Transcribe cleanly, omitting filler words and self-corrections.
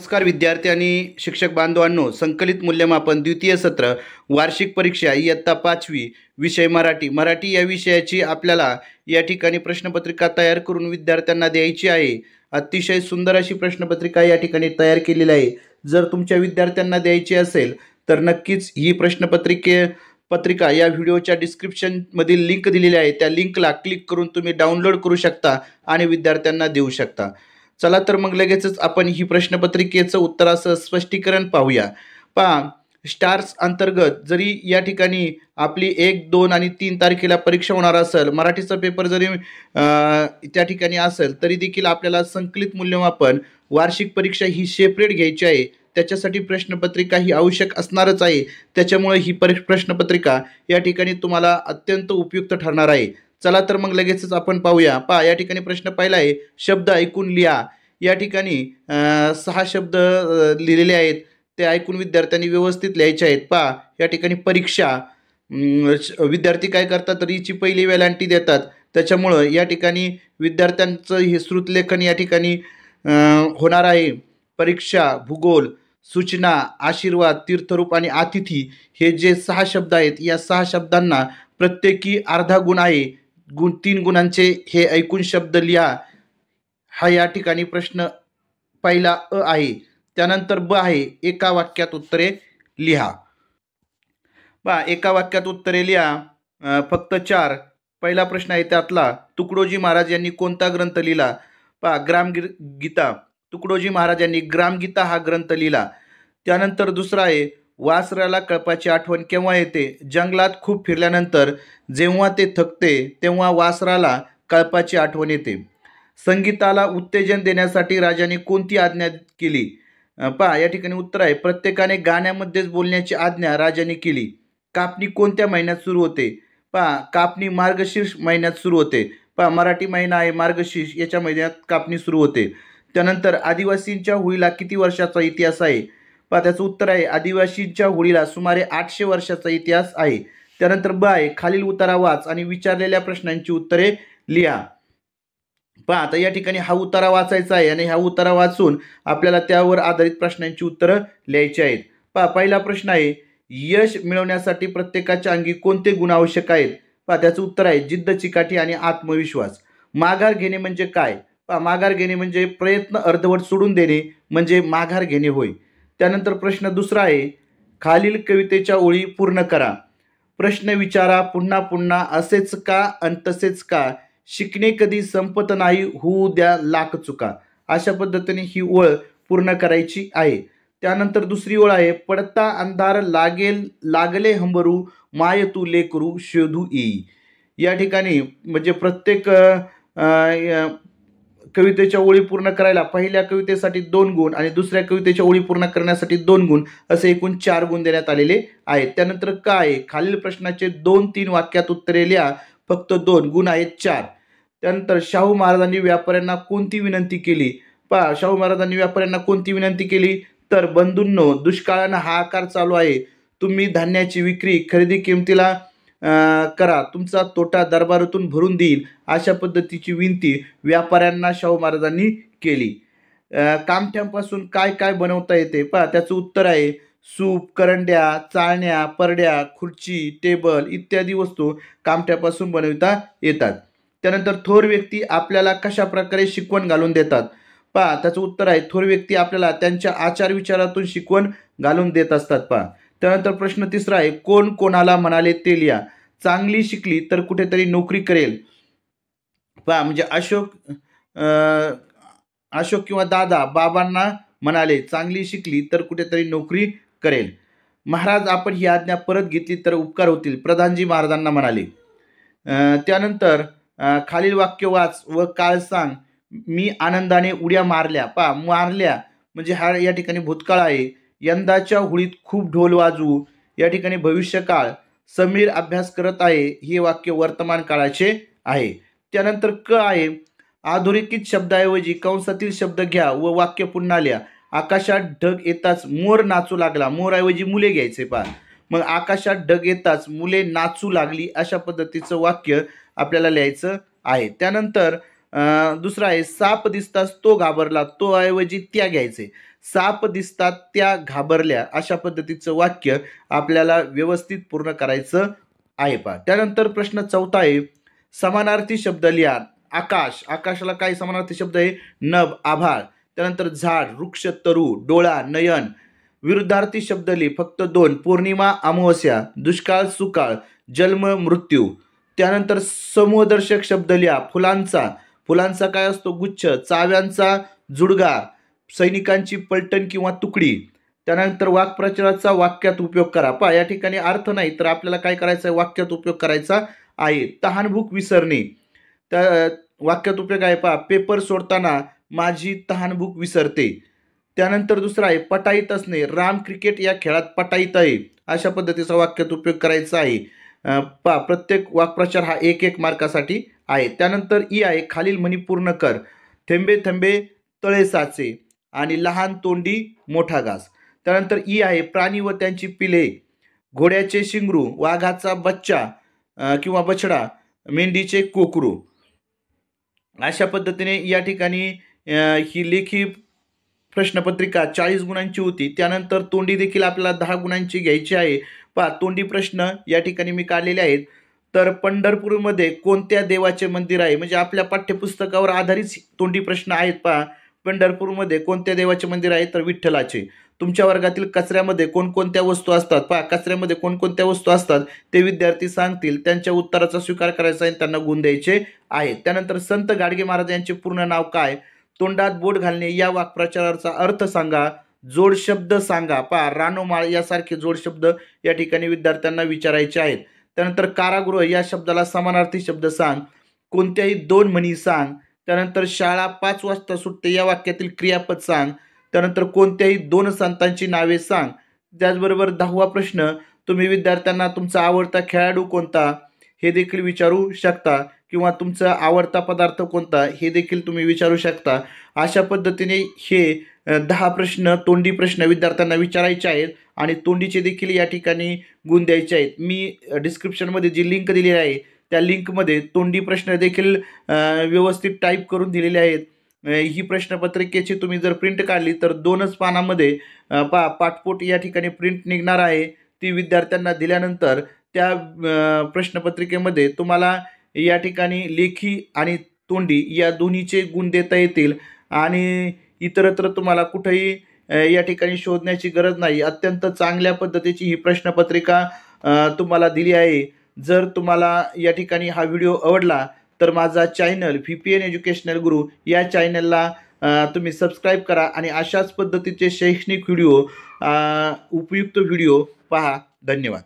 नमस्कार विद्यार्थी आणि शिक्षक बांधवांनो, संकलित मूल्यमापन द्वितीय सत्र वार्षिक परीक्षा इयत्ता 5वी विषय मराठी या विषयाची आपल्याला या ठिकाणी प्रश्नपत्रिका तयार करून विद्यार्थ्यांना द्यायची आहे। अतिशय सुंदर अशी प्रश्नपत्रिका या ठिकाणी तयार केलेली आहे। जर तुमच्या विद्यार्थ्यांना द्यायची असेल तर नक्कीच ही पत्रिका या व्हिडिओच्या डिस्क्रिप्शन मधील लिंक दिलेली आहे, त्या लिंकला क्लिक करून तुम्ही डाउनलोड करू शकता आणि विद्यार्थ्यांना देऊ शकता। चला तर मग लगेचच आपण ही प्रश्नपत्रिकेचं उत्तराचं स्पष्टीकरण पाहूया। पहा, स्टार्स अंतर्गत जरी या ठिकाणी आपली 1, 2 आणि 3 तारखेला परीक्षा होणार असेल, मराठीचा पेपर जरी त्या ठिकाणी असेल तरी देखील आपल्याला संकलित मूल्यमापन वार्षिक परीक्षा ही सेपरेट घ्यायची आहे। त्याच्यासाठी प्रश्नपत्रिका ही आवश्यक असणारच आहे। त्याच्यामुळे ही प्रश्नपत्रिका या ठिकाणी तुम्हाला अत्यंत उपयुक्त ठरणार आहे। चला तर मग लगेचच आपण पाहूया। पहा, या ठिकाणी प्रश्न पहिला आहे, शब्द ऐकून लिहा। या ठिकाणी 6 शब्द लिहिलेले आहेत, ते ऐकून विद्यार्थ्यांनी व्यवस्थित लिहायचे आहेत। पहा, या ठिकाणी परीक्षा, विद्यार्थी काय करतात तर हिची पहिली वेलांटी देतात, त्याच्यामुळं या ठिकाणी विद्यार्थ्यांचं हे श्रुतलेखन या ठिकाणी होणार आहे। परीक्षा, भूगोल, सूचना, आशीर्वाद, तीर्थरूप आणि अतिथी हे जे 6 शब्द आहेत, या 6 शब्दांना प्रत्येकी अर्धा गुण आहे। 3 गुणांचे हे ऐकून शब्द लिहा, हा या ठिकाणी प्रश्न पहिला अ आहे। त्यानंतर ब आहे, एका वाक्यात उत्तरे लिहा। पहा, एका वाक्यात उत्तरे लिहा, फक्त 4। पहिला प्रश्न आहे त्यातला, तुकडोजी महाराज यांनी कोणता ग्रंथ लिहिला? पहा, ग्रामगीता। तुकडोजी महाराजांनी ग्रामगीता हा ग्रंथ लिहिला। त्यानंतर दुसरा आहे, वासराला कळपाची आठवण केव्हा येते? जंगलात खूप फिरल्यानंतर जेव्हा ते थकते तेव्हा वासराला कळपाची आठवण येते। संगीताला उत्तेजन देण्यासाठी राजाने कोणती आज्ञा केली? पहा, या ठिकाणी उत्तर आहे, प्रत्येकाने गाण्यामध्येच बोलण्याची आज्ञा राजाने केली। कापणी कोणत्या महिन्यात सुरू होते? पहा, कापणी मार्गशीर्ष महिन्यात सुरू होते। पहा, मराठी महिना आहे मार्गशीर्ष, याच्या महिन्यात कापणी सुरू होते। त्यानंतर आदिवासींच्या होळीला किती वर्षाचा इतिहास आहे? पहा, त्याचं उत्तर आहे, आदिवासींच्या होळीला सुमारे 800 वर्षाचा इतिहास आहे। त्यानंतर ब आहे, खालील उतारा वाच आणि विचारलेल्या प्रश्नांची उत्तरे लिहा। पहा, आता या ठिकाणी हा उतारा वाचायचा आहे आणि हा उतारा वाचून आपल्याला त्यावर आधारित प्रश्नांची उत्तरं लिहायची आहेत। पहा, पहिला प्रश्न आहे, यश मिळवण्यासाठी प्रत्येकाच्या अंगी कोणते गुण आवश्यक आहेत? पहा, त्याचं उत्तर आहे, जिद्द, चिकाटी आणि आत्मविश्वास। माघार घेणे म्हणजे काय? पहा, माघार घेणे म्हणजे प्रयत्न अर्धवट सोडून देणे म्हणजे माघार घेणे होय। त्यानंतर प्रश्न दुसरा आहे, खालील कवितेच्या ओळी पूर्ण करा। प्रश्न विचारा पुन्हा पुन्हा, असेच का अन तसेच का, शिकणे कधी संपत नाही, होऊ द्या लाख चुका। अशा पद्धतीने ही ओळ पूर्ण करायची आहे। त्यानंतर दुसरी ओळ आहे, पडता अंधार लागले हंबरू, माय तू लेकरू शोधू येई। या ठिकाणी म्हणजे प्रत्येक कवितेच्या ओळी पूर्ण करायला पहिल्या कवितेसाठी 2 गुण आणि दुसऱ्या कवितेच्या ओळी पूर्ण करण्यासाठी 2 गुण, असे एकूण 4 गुण देण्यात आलेले आहेत। त्यानंतर काय, खालील प्रश्नाचे 2-3 वाक्यात उत्तरे लिहा, फक्त 2 गुण आहेत 4। त्यानंतर शाहू महाराजांनी व्यापाऱ्यांना कोणती विनंती केली? पहा, शाहू महाराजांनी व्यापाऱ्यांना कोणती विनंती केली तर, बंधूंनो, दुष्काळानं हाहाकार चालू आहे, तुम्ही धान्याची विक्री खरेदी किमतीला करा, तुमचा तोटा दरबारातून भरून देईल, अशा पद्धतीची विनंती व्यापाऱ्यांना शाहू महाराजांनी केली। कामठ्यांपासून काय काय बनवता येते? पहा, त्याचं उत्तर आहे, सूप, करंड्या, चाळण्या, परड्या, खुर्ची, टेबल इत्यादी वस्तू कामठ्यापासून बनवता येतात। त्यानंतर थोर व्यक्ती आपल्याला कशा प्रकारे शिकवण घालून देतात? पहा, त्याचं उत्तर आहे, थोर व्यक्ती आपल्याला त्यांच्या आचार विचारातून शिकवण घालून देत असतात। पहा, त्यानंतर प्रश्न तिसरा आहे, कोण कोणाला म्हणाले ते लिहा। चांगली शिकली तर कुठेतरी नोकरी करेल। पहा, म्हणजे अशोक किंवा दादा बाबांना म्हणाले, चांगली शिकली तर कुठेतरी नोकरी करेल। महाराज, आपण ही आज्ञा परत घेतली तर उपकार होतील, प्रधानजी महाराजांना म्हणाले। त्यानंतर खालील वाक्य वाच व काळ सांग। मी आनंदाने उड्या मारल्या। पहा, मारल्या म्हणजे हा या ठिकाणी भूतकाळ आहे। यंदाच्या होळीत खूप ढोल वाजवू, या ठिकाणी भविष्यकाळ। समीर अभ्यास करत आहे, हे वाक्य वर्तमान काळाचे आहे। त्यानंतर क आहे, अधोरेखित शब्दाऐवजी कंसातील शब्द घ्या व वाक्य पुन्हा लिहा। आकाशात ढग येताच मोर नाचू लागला, मोरऐवजी मुले घ्यायचे। पहा, मग आकाशात ढग येताच मुले नाचू लागली, अशा पद्धतीचं वाक्य आपल्याला लिहायचं आहे। त्यानंतर दुसरा आहे साप दिसताच तो घाबरला, तो ऐवजी त्या घ्यायचे. साप दिसतात त्या घाबरल्या अशा पद्धतीचं वाक्य आपल्याला व्यवस्थित पूर्ण करायचं आहे पहा. त्यानंतर प्रश्न चौथा आहे, समानार्थी शब्द लिहा. आकाश, आकाशाला काय समानार्थी शब्द आहे? नभ, आभाळ. त्यानंतर झाड, वृक्ष, तरू, डोळा, नयन. विरुद्धार्थी शब्द लिह, फक्त 2. पौर्णिमा, अमावस्या. दुष्काळ, सुकाळ. जन्म, मृत्यू. त्यानंतर समूहदर्शक शब्द लिहा. फुलांचा, फुलांचा काय असतो? गुच्छ. चाव्यांचा जुडगा. सैनिकांची पलटण किंवा तुकडी. त्यानंतर वाक्प्रचाराचा वाक्यात उपयोग करा. पहा या ठिकाणी अर्थ नाही तर आपल्याला काय करायचं आहे? वाक्यात उपयोग करायचा आहे. तहानभूक विसरणे. त्या वाक्यात उपयोग आहे पहा, पेपर सोडताना माझी तहानभूक विसरते. त्यानंतर दुसरा आहे पटाईत असणे. राम क्रिकेट या खेळात पटाईत आहे. अशा पद्धतीचा वाक्यात उपयोग करायचा आहे. पहा प्रत्येक वाक्प्रचार हा 1-1 मार्कासाठी आहे. त्यानंतर ई आहे, खालील म्हणी पूर्ण कर. थेंबे थेंबे तळे साचे आणि लहान तोंडी मोठा घास. त्यानंतर ई आहे, प्राणी व त्यांची पिले. घोड्याचे शिंगरू, वाघाचा बच्चा किंवा बछडा, मेंढीचे कोकरू. अशा पद्धतीने या ठिकाणी ही लेखी प्रश्नपत्रिका 40 गुणांची होती. त्यानंतर तोंडी देखील आपल्याला 10 गुणांची घ्यायची आहे. पहा तोंडी प्रश्न या ठिकाणी मी काढलेले आहेत. तर पंढरपूरमध्ये कोणत्या देवाचे मंदिर आहे? म्हणजे आपल्या पाठ्यपुस्तकावर आधारित तोंडी प्रश्न आहेत. पहा पंढरपूरमध्ये कोणत्या देवाचे मंदिर आहे? तर विठ्ठलाचे. तुमच्या वर्गातील कचऱ्यामध्ये कोणकोणत्या वस्तू असतात? पहा कचऱ्यामध्ये कोणकोणत्या वस्तू असतात ते विद्यार्थी सांगतील. त्यांच्या उत्तराचा स्वीकार करायचा आहे, त्यांना गुण द्यायचे आहेत. त्यानंतर संत गाडगे महाराज यांचे पूर्ण नाव काय? तोंडात बोट घालणे या वाक्प्रचाराचा अर्थ सांगा. जोड शब्द सांगा. पहा रानोमाळ यासारखे जोड शब्द या ठिकाणी विद्यार्थ्यांना विचारायचे आहेत. त्यानंतर कारागृह या शब्दाला समानार्थी शब्द सांग. कोणत्याही 2 म्हणी सांग. त्यानंतर शाळा 5 वाजता सुटते या वाक्यातील क्रियापद सांग. त्यानंतर कोणत्याही 2 संतांची नावे सांग. त्याचबरोबर 10वा प्रश्न, तुम्ही विद्यार्थ्यांना तुमचा आवडता खेळाडू कोणता हे देखील विचारू शकता किंवा तुमचा आवडता पदार्थ कोणता हे देखील तुम्ही विचारू शकता. अशा पद्धतीने हे 10 प्रश्न तोंडी प्रश्न विद्यार्थ्यांना विचारायचे आहेत आणि तोंडीचे देखील या ठिकाणी गुण द्यायचे आहेत. मी डिस्क्रिप्शनमध्ये जी लिंक दिलेली आहे त्या लिंकमध्ये तोंडी प्रश्न देखील व्यवस्थित टाईप करून दिलेले आहेत. ही प्रश्नपत्रिकेची तुम्ही जर प्रिंट काढली तर 2च पानामध्ये पाठपोट या ठिकाणी प्रिंट निघणार आहे. ती विद्यार्थ्यांना दिल्यानंतर त्या प्रश्नपत्रिकेमध्ये तुम्हाला या ठिकाणी लेखी आणि तोंडी या दोन्हीचे गुण देता येतील आणि इतरत्र तुम्हाला कुठेही या ठिकाणी शोधण्याची गरज नाही. अत्यंत चांगल्या पद्धतीची ही प्रश्नपत्रिका तुम्हाला दिली आहे. जर तुम्हाला या ठिकाणी हा व्हिडिओ आवडला तर माझा चॅनल VPN एज्युकेशनल गुरु या चॅनलला तुम्ही सबस्क्राईब करा आणि अशाच पद्धतीचे शैक्षणिक व्हिडिओ उपयुक्त व्हिडिओ पहा. धन्यवाद.